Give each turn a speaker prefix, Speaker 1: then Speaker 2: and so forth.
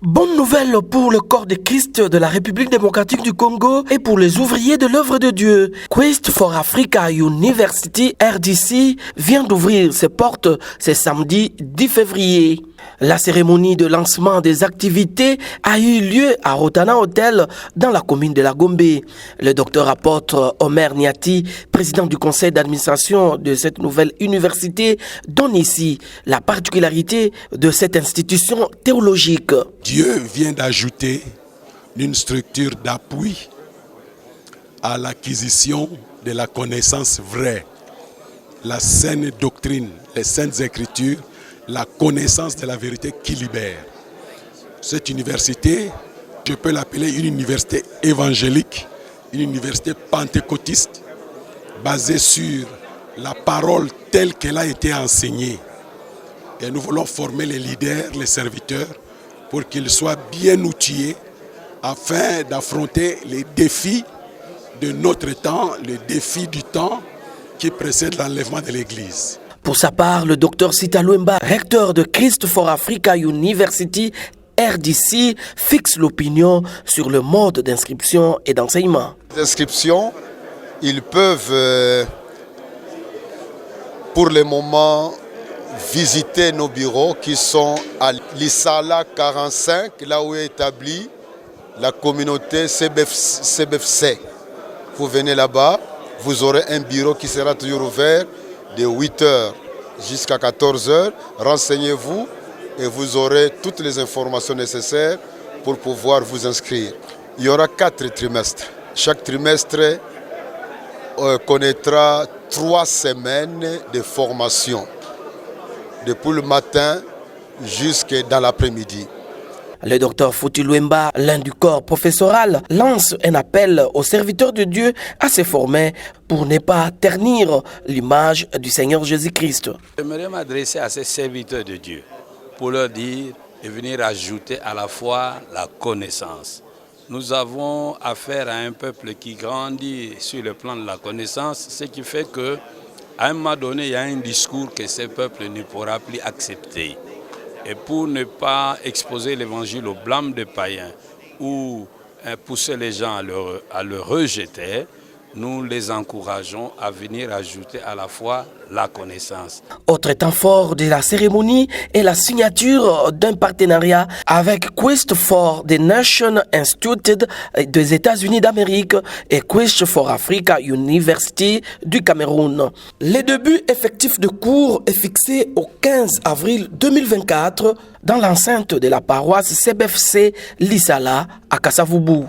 Speaker 1: Bonne nouvelle pour le corps de Christ de la République démocratique du Congo et pour les ouvriers de l'œuvre de Dieu. Quest for Africa University RDC vient d'ouvrir ses portes ce samedi 10 février. La cérémonie de lancement des activités a eu lieu à Rotana Hotel dans la commune de la Gombe. Le docteur apôtre Omer Niati, président du conseil d'administration de cette nouvelle université, donne ici la particularité de cette institution théologique.
Speaker 2: Dieu vient d'ajouter une structure d'appui à l'acquisition de la connaissance vraie, la saine doctrine, les saintes écritures, la connaissance de la vérité qui libère. Cette université, je peux l'appeler une université évangélique, une université pentecôtiste, basée sur la parole telle qu'elle a été enseignée. Et nous voulons former les leaders, les serviteurs, pour qu'ils soient bien outillés afin d'affronter les défis de notre temps, les défis du temps qui précède l'enlèvement de l'Église.
Speaker 1: Pour sa part, le docteur Sita Luemba, recteur de Christ for Africa University RDC, fixe l'opinion sur le mode d'inscription et d'enseignement.
Speaker 3: D'inscription, ils peuvent pour le moment visiter nos bureaux qui sont à l'Isala 45, là où est établie la communauté CBFC. Vous venez là-bas, vous aurez un bureau qui sera toujours ouvert de 8h jusqu'à 14h. Renseignez-vous et vous aurez toutes les informations nécessaires pour pouvoir vous inscrire. Il y aura 4 trimestres. Chaque trimestre connaîtra 3 semaines de formation, depuis le matin jusqu'à dans l'après-midi.
Speaker 1: Le docteur Fouti Luemba, l'un du corps professoral, lance un appel aux serviteurs de Dieu à se former pour ne pas ternir l'image du Seigneur Jésus-Christ.
Speaker 4: J'aimerais m'adresser à ces serviteurs de Dieu pour leur dire de venir ajouter à la foi la connaissance. Nous avons affaire à un peuple qui grandit sur le plan de la connaissance, ce qui fait qu'à un moment donné, il y a un discours que ce peuple ne pourra plus accepter. Et pour ne pas exposer l'évangile au blâme des païens ou pousser les gens à le rejeter, nous les encourageons à venir ajouter à la fois la connaissance.
Speaker 1: Autre temps fort de la cérémonie est la signature d'un partenariat avec Quest for the Nation Institute des États-Unis d'Amérique et Quest for Africa University du Cameroun. Le début effectif de cours est fixé au 15 avril 2024 dans l'enceinte de la paroisse CBFC Lisala à Kasavubu.